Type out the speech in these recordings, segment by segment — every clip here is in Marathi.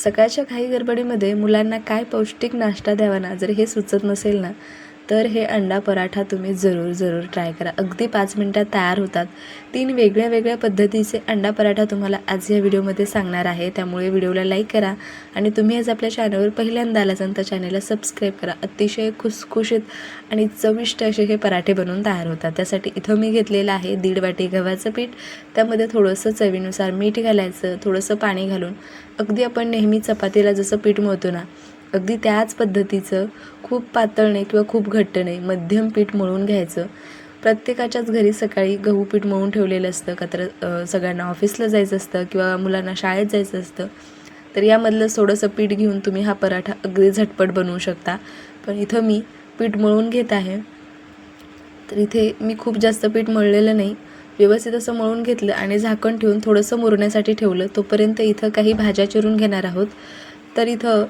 सकाळच्या घाई गडबडीमध्ये मुलांना काय पौष्टिक नाश्ता द्यावा ना, जर हे सुचत नसेल ना, तर हे अंडा पराठा तुम्ही जरूर ट्राय करा. अगदी 5 मिनिटात तयार होतात. 3 वेगळ्या पद्धतीचे अंडा पराठा तुम्हाला आज या व्हिडिओमध्ये सांगणार आहे. त्यामुळे व्हिडिओला लाईक करा आणि तुम्ही आज आपल्या चॅनलवर पहिल्यांदा आलात तर चॅनलला सबस्क्राईब करा. अतिशय खुसखुशीत आणि चविष्ट असे हे पराठे बनवून तयार होतात. त्यासाठी इथं मी घेतलेलं आहे 1.5 वाटी गव्हाचं पीठ. त्यामध्ये थोडंसं चवीनुसार मीठ घालायचं, थोडंसं पाणी घालून अगदी आपण नेहमी चपातीला जसं पीठ मळतो ना, अगदी त्याच पद्धतीचं, खूप पातळ नाही किंवा खूप घट्ट नाही, मध्यम पीठ मळून घ्यायचं. प्रत्येकाच्याच घरी सकाळी गहू पीठ मळून ठेवलेलं असतं का, तर सगळ्यांना ऑफिसला जायचं असतं किंवा मुलांना शाळेत जायचं असतं. तर यामधलं थोडंसं पीठ घेऊन तुम्ही हा पराठा अगदी झटपट बनवू शकता. पण इथं मी पीठ मळून घेत आहे. तर इथे मी खूप जास्त पीठ मळलेलं नाही, व्यवस्थित असं मळून घेतलं आणि झाकण ठेवून थोडंसं मुरण्यासाठी ठेवलं. तोपर्यंत इथं काही भाज्या चिरून घेणार आहोत. तर इथं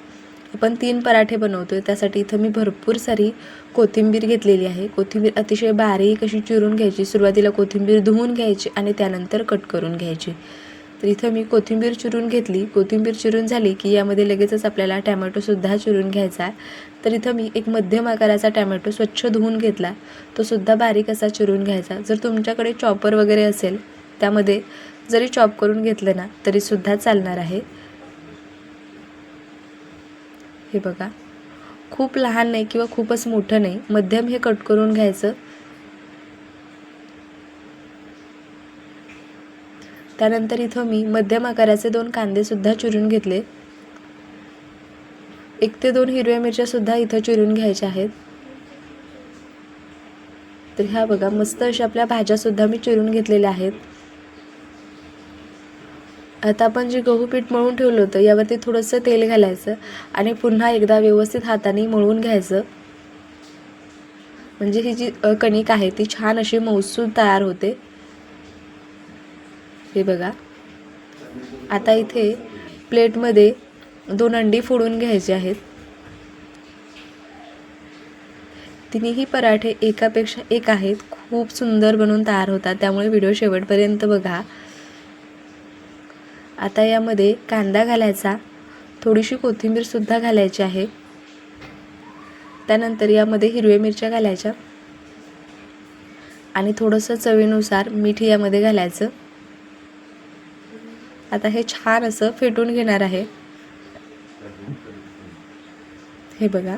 आपण 3 पराठे बनवतो आहे. त्यासाठी इथं मी भरपूर सारी कोथिंबीर घेतलेली आहे. कोथिंबीर अतिशय बारीक अशी चिरून घ्यायची. सुरुवातीला कोथिंबीर धुवून घ्यायची आणि त्यानंतर कट करून घ्यायची. तर इथं मी कोथिंबीर चिरून घेतली. कोथिंबीर चिरून झाली की यामध्ये लगेचच आपल्याला टॅमॅटोसुद्धा चिरून घ्यायचा आहे. तर इथं मी एक मध्यम आकाराचा टॅमॅटो स्वच्छ धुवून घेतला. तो सुद्धा बारीक असा चिरून घ्यायचा. जर तुमच्याकडे चॉपर वगैरे असेल त्यामध्ये जरी चॉप करून घेतलं ना तरीसुद्धा चालणार आहे. हे बघा, खूप लहान नाही किंवा खूपच मोठं नाही, मध्यम हे कट करून घ्यायचं. त्यानंतर इथं मी मध्यम आकाराचे 2 कांदेसुद्धा चिरून घेतले. 1 ते 2 हिरव्या मिरच्यासुद्धा इथं चिरून घ्यायच्या आहेत. तर ह्या बघा, मस्त अशा आपल्या भाज्यासुद्धा मी चिरून घेतलेल्या आहेत. आता आपण जे गहू पीठ मळून ठेवलं होतं यावरती थोडंसं तेल घालायचं आणि पुन्हा एकदा व्यवस्थित हाताने मळून घ्यायचं. म्हणजे ही जी कणिक आहे ती छान अशी मऊसूत तयार होते. हे बघा, आता इथे प्लेटमध्ये 2 अंडी फोडून घ्यायची आहेत. तिन्ही पराठे एकापेक्षा एक आहेत. खूप सुंदर बनवून तयार होतात, त्यामुळे व्हिडिओ शेवटपर्यंत बघा. आता यामध्ये कांदा घालायचा, थोडीशी कोथिंबीरसुद्धा घालायची आहे. त्यानंतर यामध्ये हिरव्या मिरच्या घालायच्या आणि थोडंसं चवीनुसार मीठ यामध्ये घालायचं. आता हे छान असं फेटून घेणार आहे. हे बघा,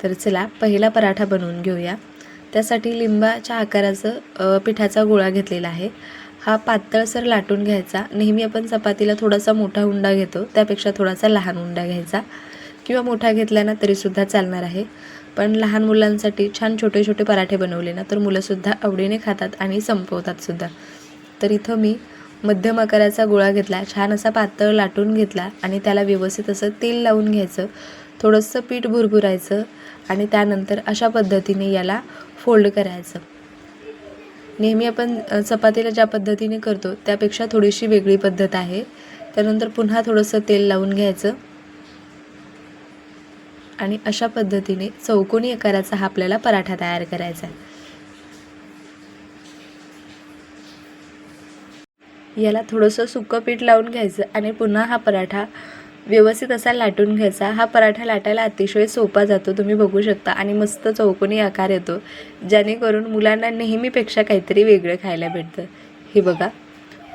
तर चला पहिला पराठा बनवून घेऊया. त्यासाठी लिंबाच्या आकाराचं पिठाचा गोळा घेतलेला आहे. हा पातळसर लाटून घ्यायचा. नेहमी आपण चपातीला थोडासा मोठा उंडा घेतो, त्यापेक्षा थोडासा लहान उंडा घ्यायचा किंवा मोठा घेतला ना तरीसुद्धा चालणार आहे. पण लहान मुलांसाठी छान छोटे पराठे बनवले ना तर मुलंसुद्धा आवडीने खातात आणि संपवतात सुद्धा. तर इथं मी मध्यम आकाराचा गोळा घेतला, छान असा पातळ लाटून घेतला आणि त्याला व्यवस्थित असं तेल लावून घ्यायचं. थोडंसं पीठ भुरभुरायचं आणि त्यानंतर अशा पद्धतीने याला फोल्ड करायचं. नेहमी आपण चपातीला ज्या पद्धतीने करतो त्यापेक्षा थोडीशी वेगळी पद्धत आहे. त्यानंतर पुन्हा थोडंसं तेल लावून घ्यायचं आणि अशा पद्धतीने चौकोनी आकाराचा हा आपल्याला पराठा तयार करायचा आहे. याला थोडंसं सुकं पीठ लावून घ्यायचं आणि पुन्हा हा पराठा व्यवस्थित असा लाटून घ्यायचा. हा पराठा लाटायला अतिशय सोपा जातो, तुम्ही बघू शकता, आणि मस्त चौकोनी आकार येतो, जेणेकरून मुलांना नेहमीपेक्षा काहीतरी वेगळं खायला भेटतं. हे बघा,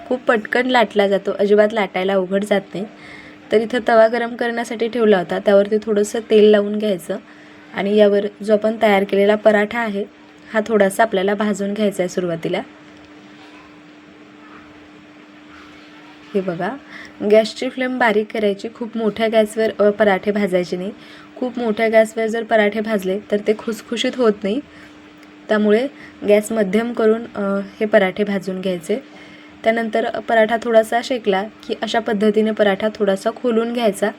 खूप पटकन लाटला जातो, अजिबात लाटायला अवघड जात नाही. तर इथं तवा गरम करण्यासाठी ठेवला होता, त्यावरती थोडंसं तेल लावून घ्यायचं आणि यावर जो आपण तयार केलेला पराठा आहे हा थोडासा आपल्याला भाजून घ्यायचा आहे सुरुवातीला. हे बघा, गॅसची फ्लेम बारीक करायची. खूप मोठ्या गॅसवर पराठे भाजायचे नाही. खूप मोठ्या गॅसवर जर पराठे भाजले तर ते खुसखुशीत होत नाही. त्यामुळे गॅस मध्यम करून हे पराठे भाजून घ्यायचे. त्यानंतर पराठा थोडासा शेकला की अशा पद्धतीने पराठा थोडासा खोलून घ्यायचा.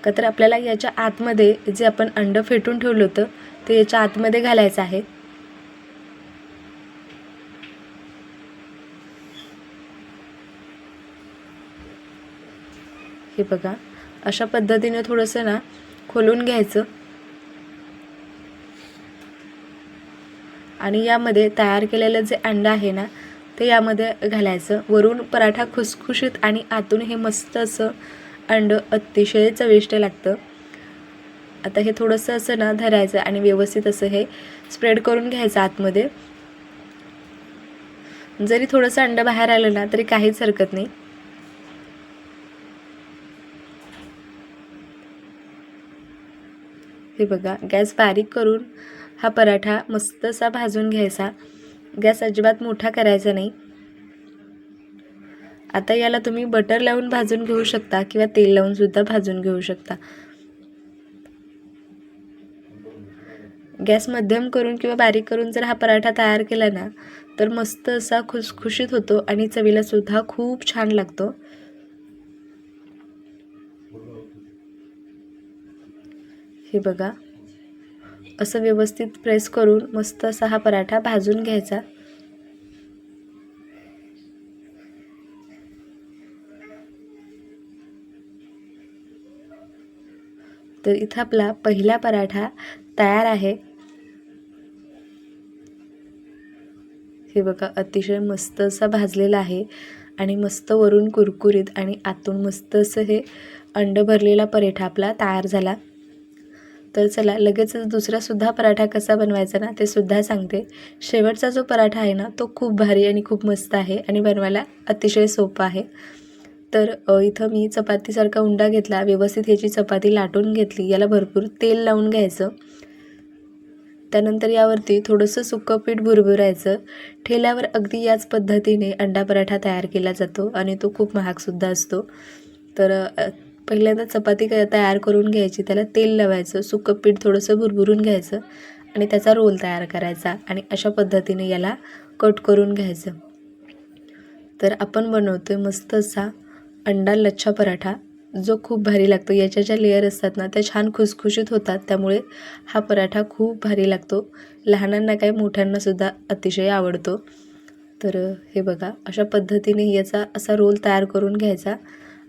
का तर आपल्याला याच्या आतमध्ये जे आपण अंड फेटून ठेवलं होतं ते याच्या आतमध्ये घालायचं आहे. हे बघा, अशा पद्धतीने थोडंसं ना खोलून घ्यायचं आणि यामध्ये तयार केलेलं जे अंडं आहे ना ते यामध्ये घालायचं। वरून पराठा खुसखुशीत आणि आतून हे मस्त असं अंडं अतिशय चविष्ट लागतं। आता हे थोडंसं असं ना धरायचं आणि व्यवस्थित असं हे स्प्रेड करून घ्यायचं आतमध्ये। जरी थोडंसं अंडं बाहेर आलं ना तरी काहीच हरकत नाही। हे बघा, गॅस बारीक करून हा पराठा मस्त असा भाजून घ्यायचा। गॅस अजिबात मोठा करायचा नाही। आता याला तुम्ही बटर लावून भाजून घेऊ शकता किंवा तेल लावून सुद्धा भाजून घेऊ शकता। गॅस मध्यम करून किंवा बारीक करून जर हा पराठा तयार केला ना तर मस्त असा खुसखुशीत होतो आणि चवीला सुद्धा खूप छान लागतो। हे बघा, असं व्यवस्थित प्रेस करून मस्त असा हा पराठा भाजून घ्यायचा। तर इथं आपला पहिला पराठा तयार आहे। हे बघा, अतिशय मस्त असा भाजलेला आहे आणि मस्त वरून कुरकुरीत आणि आतून मस्त असं हे अंड भरलेला पराठा आपला तयार झाला। तर चला लगेचच दुसरा सुद्धा पराठा कसा बनवायचा ना ते सुद्धा सांगते। शेवटचा जो पराठा आहे ना तो खूप भारी आणि खूप मस्त आहे आणि बनवायला अतिशय सोपा आहे। तर इथं मी चपातीसारखा उंडा घेतला, व्यवस्थित ह्याची चपाती लाटून घेतली। याला भरपूर तेल लावून घ्यायचं। त्यानंतर यावरती थोडंसं सुकं पीठ भुरभुरायचं। ठेल्यावर अगदी याच पद्धतीने अंडा पराठा तयार केला जातो आणि तो खूप महागसुद्धा असतो। तर पहिल्यांदा चपाती तयार करून घ्यायची, त्याला तेल लावायचं, सुकं पीठ थोडंसं भुरभुरून घ्यायचं आणि त्याचा रोल तयार करायचा आणि अशा पद्धतीने याला कट करून घ्यायचं। तर आपण बनवतोय मस्त असा अंडा लच्छा पराठा, जो खूप भारी लागतो। याच्या ज्या लेयर असतात ना त्या छान खुसखुशीत होतात, त्यामुळे हा पराठा खूप भारी लागतो। लहानांना काय मोठ्यांना सुद्धा अतिशय आवडतो। तर हे बघा, अशा पद्धतीने याचा असा रोल तयार करून घ्यायचा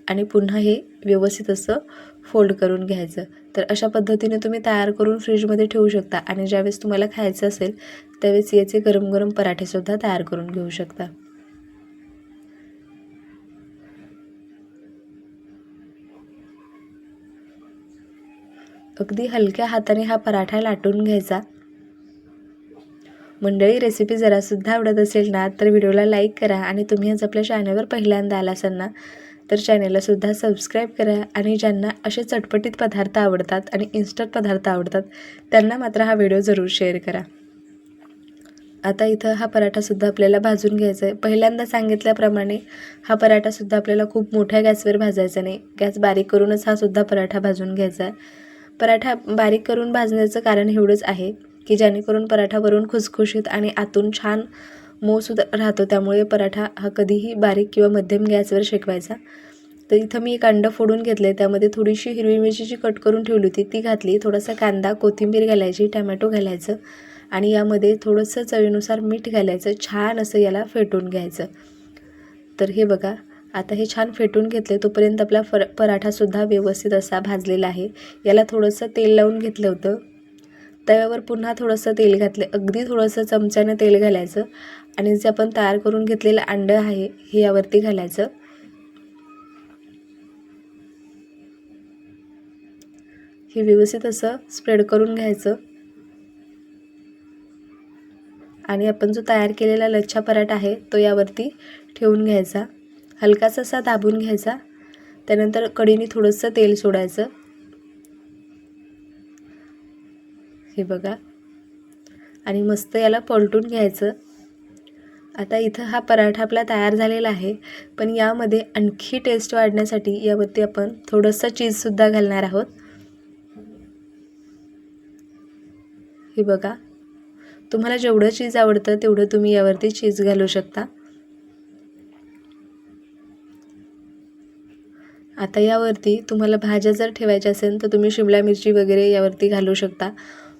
आणि पुन्हा हे व्यवस्थित असं फोल्ड करून घ्यायचं। तर अशा पद्धतीने तुम्ही तयार करून फ्रीजमध्ये ठेवू शकता आणि ज्यावेळेस तुम्हाला खायचं असेल त्यावेळेस याचे गरम गरम पराठेसुद्धा तयार करून घेऊ शकता। अगदी हलक्या हाताने हा पराठा लाटून घ्यायचा। मंडळी, रेसिपी जरासुद्धा आवडत असेल ना तर व्हिडिओला लाईक करा आणि तुम्ही आज आपल्या चॅनलवर पहिल्यांदा आला असाल ना तर चॅनललासुद्धा सबस्क्राईब करा। आणि ज्यांना असे चटपटीत पदार्थ आवडतात आणि इन्स्टंट पदार्थ आवडतात त्यांना मात्र हा व्हिडिओ जरूर शेअर करा। आता इथं हा पराठासुद्धा आपल्याला भाजून घ्यायचा आहे। पहिल्यांदा सांगितल्याप्रमाणे हा पराठासुद्धा आपल्याला खूप मोठ्या गॅसवर भाजायचा नाही, गॅस बारीक करूनच हा सुद्धा पराठा भाजून घ्यायचा आहे। पराठा बारीक करून भाजण्याचं कारण एवढंच आहे की जेणेकरून पराठा वरून खुसखुशीत आणि आतून छान मऊसुद्धा राहतो। त्यामुळे पराठा हा कधीही बारीक किंवा मध्यम गॅसवर शेकवायचा। तर इथं मी एक अंडं फोडून घेतले, त्यामध्ये थोडीशी हिरवी मिरचीची कट करून ठेवली होती ती घातली, थोडासा कांदा, कोथिंबीर घालायची, टमॅटो घालायचं आणि यामध्ये थोडंसं चवीनुसार मीठ घालायचं। छान असं याला फेटून घ्यायचं। तर हे बघा, आता हे छान फेटून घेतले तोपर्यंत आपला पराठासुद्धा व्यवस्थित असा भाजलेला आहे। याला थोडंसं तेल लावून घेतलं होतं, तव्यावर पुन्हा थोडंसं तेल घातलं, अगदी थोडंसं चमच्याने तेल घालायचं आणि जे आपण तयार करून घेतलेलं अंडं आहे हे यावरती घालायचं। हे व्यवस्थित असं स्प्रेड करून घ्यायचं आणि आपण जो तयार केलेला लच्छा पराठा आहे तो यावरती ठेवून घ्यायचा, हलकासा असा दाबून घ्यायचा। त्यानंतर कढईने थोडंसं तेल सोडायचं। हे बघा, आणि मस्त याला पलटून घ्यायचं। आता इथं हा पराठा आपला तयार झालेला आहे, पण यामध्ये आणखी टेस्ट वाढण्यासाठी यावरती आपण थोडंसं चीजसुद्धा घालणार आहोत। हे बघा, तुम्हाला जेवढं चीज आवडतं तेवढं तुम्ही यावरती चीज घालू शकता। आता यावरती तुम्हाला भाज्या जर ठेवायच्या असेल तर तुम्ही शिमला मिरची वगैरे यावरती घालू शकता,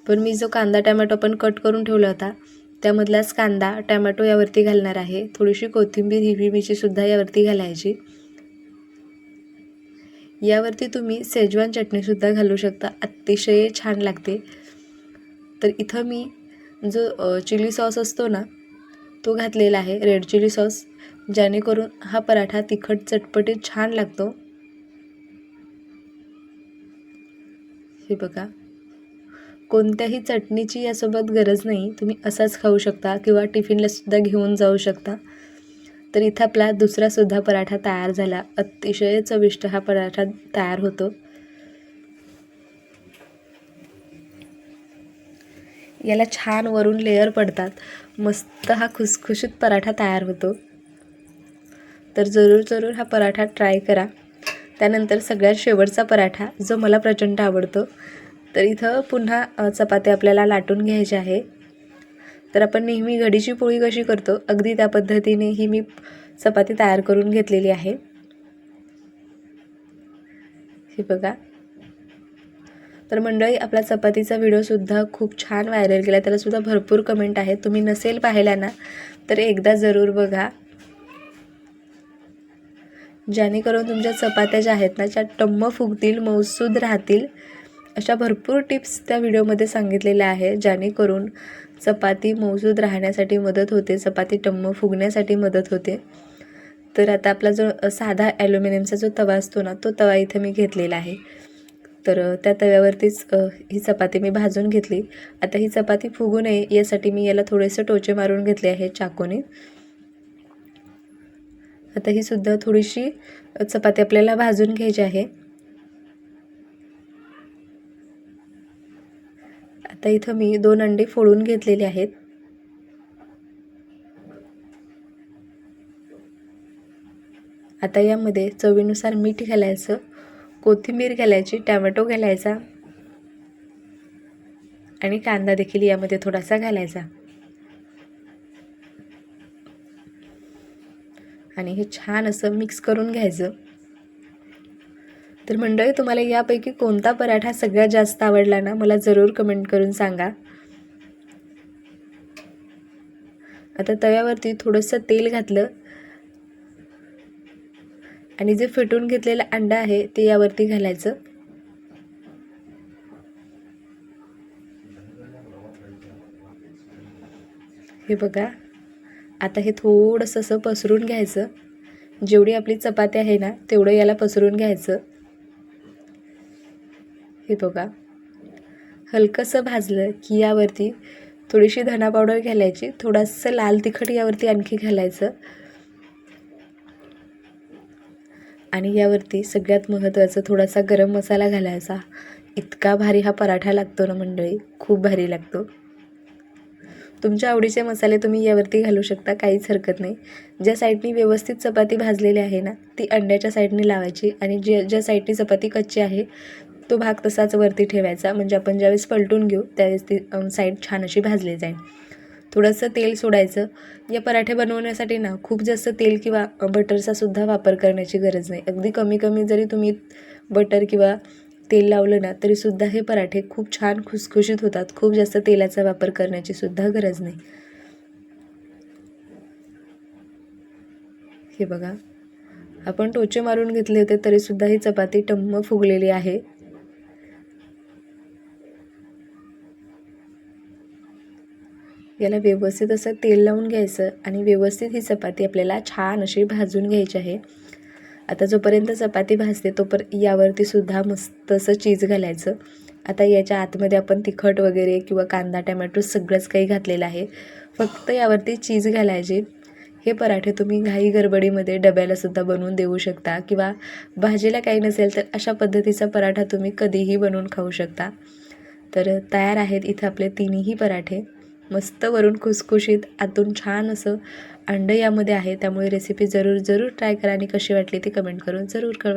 पण मी जो कांदा टमॅटो पण कट करून ठेवला होता त्यामधलाच कांदा टमॅटो यावरती घालणार आहे। थोडीशी कोथिंबीर, हिरवी मिरचीसुद्धा यावरती घालायची। यावरती तुम्ही शेजवान चटणीसुद्धा घालू शकता, अतिशय छान लागते। तर इथं मी जो चिली सॉस असतो ना तो घातलेला आहे, रेड चिली सॉस, जेणेकरून हा पराठा तिखट चटपटीत छान लागतो। हे बघा, कोणत्याही चटणीची यासोबत गरज नाही, तुम्ही असाच खाऊ शकता किंवा टिफिनला सुद्धा घेऊन जाऊ शकता। तर इथं आपला दुसरासुद्धा पराठा तयार झाला। अतिशय चविष्ट हा पराठा तयार होतो। याला छान वरून लेयर पडतात, मस्त हा खुसखुशीत पराठा तयार होतो। तर जरूर हा पराठा ट्राय करा। त्यानंतर सगळ्यात शेवटचा पराठा जो मला प्रचंड आवडतो। तर इथं पुन्हा चपाती आपल्याला लाटून घ्यायची आहे। तर आपण नेहमी घडीची पोळी कशी करतो अगदी त्या पद्धतीने ही मी चपाती तयार करून घेतलेली आहे। हे बघा, तर मंडळी आपला चपातीचा व्हिडिओसुद्धा खूप छान व्हायरल गेला, त्यालासुद्धा भरपूर कमेंट आहेत। तुम्ही नसेल पाहिला ना तर एकदा जरूर बघा, जेणेकरून तुमच्या चपात्या ज्या आहेत ना त्या टम्म फुगतील, मऊसूद राहतील। अशा भरपूर टिप्स त्या व्हिडिओमध्ये सांगितलेल्या आहे, जेणेकरून चपाती मऊसूद राहण्यासाठी मदत होते, चपाती टम्म फुगण्यासाठी मदत होते। तर आता आपला जो साधा ॲल्युमिनियमचा जो तवा असतो ना तो तवा इथे मी घेतलेला आहे। तर त्या तव्यावरतीच ही चपाती मी भाजून घेतली। आता ही चपाती फुगू नये यासाठी मी याला थोडेसे टोचे मारून घेतले आहे चाकूने। आता ही सुद्धा थोडीशी चपाती आपल्याला भाजून घ्यायची आहे। आता इथं मी 2 अंडे फोडून घेतलेले आहेत। आता यामध्ये चवीनुसार मीठ घालायचं, कोथिंबीर घालायची, टोमॅटो घालायचा आणि कांदा देखील यामध्ये थोडासा घालायचा आणि हे छान असं मिक्स करून घ्यायचं। तर मंडळी, तुम्हाला यापैकी कोणता पराठा सगळ्यात जास्त आवडला ना मला जरूर कमेंट करून सांगा। आता तव्यावरती थोडंसं तेल घातलं आणि जे फेटून घेतलेला अंडा आहे ते यावरती घालायचं। हे बघा, आता हे थोडंसं असं पसरून घ्यायचं, जेवढी आपली चपाती आहे ना तेवढं याला पसरून घ्यायचं। हे बघा, हलकंसं भाजलं की यावरती थोडीशी धना पावडर घालायची, थोडंसं लाल तिखट यावरती आणखी घालायचं आणि यावरती सगळ्यात महत्त्वाचं थोडासा गरम मसाला घालायचा। इतका भारी हा पराठा लागतो ना मंडळी, खूप भारी लागतो। तुमच्या आवडीचे मसाले तुम्ही यावरती घालू शकता, काहीच हरकत नाही। ज्या साईडनी व्यवस्थित चपाती भाजलेली आहे ना ती अंड्याच्या साईडने लावायची आणि ज्या साईडनी चपाती कच्ची आहे तो भाग तसाच वरती ठेवायचा, म्हणजे आपण ज्यावेळेस पलटून घेऊ त्यावेळेस ती साईड छान अशी भाजली जाईल। थोडंसं तेल सोडायचं। या पराठे बनवण्यासाठी ना खूप जास्त तेल किंवा बटरचा सुद्धा वापर करण्याची गरज नाही। अगदी कमी जरी तुम्ही बटर किंवा तेल लावलं ना तरीसुद्धा हे पराठे खूप छान खुसखुशीत होतात। खूप जास्त तेलाचा वापर करण्याची सुद्धा गरज नाही। हे बघा, आपण टोचे मारून घेतले होते तरीसुद्धा ही चपाती टम्म फुगलेली आहे। याला व्यवस्थित असं तेल लावून घ्यायचं आणि व्यवस्थित ही चपाती आपल्याला छान अशी भाजून घ्यायची आहे। आता जोपर्यंत चपाती भाजते यावरती सुद्धा मस्त असं चीज घालायचं। आता याच्या आतमध्ये आपण तिखट वगैरे किंवा कांदा टोमॅटो सगळंच काही घातलेलं आहे, फक्त यावरती चीज घालायची। हे पराठे तुम्ही घाई गडबडीमध्ये डब्यालासुद्धा बनवून देऊ शकता किंवा भाजीला काही नसेल तर अशा पद्धतीचा पराठा तुम्ही कधीही बनवून खाऊ शकता। तर तयार आहेत इथं आपले तिन्ही पराठे, मस्त वरून खुसखुशीत, आतून छान असं अंड यामध्ये आहे। त्यामुळे रेसिपी जरूर ट्राय करा आणि कशी वाटली ती कमेंट करून जरूर कळवा।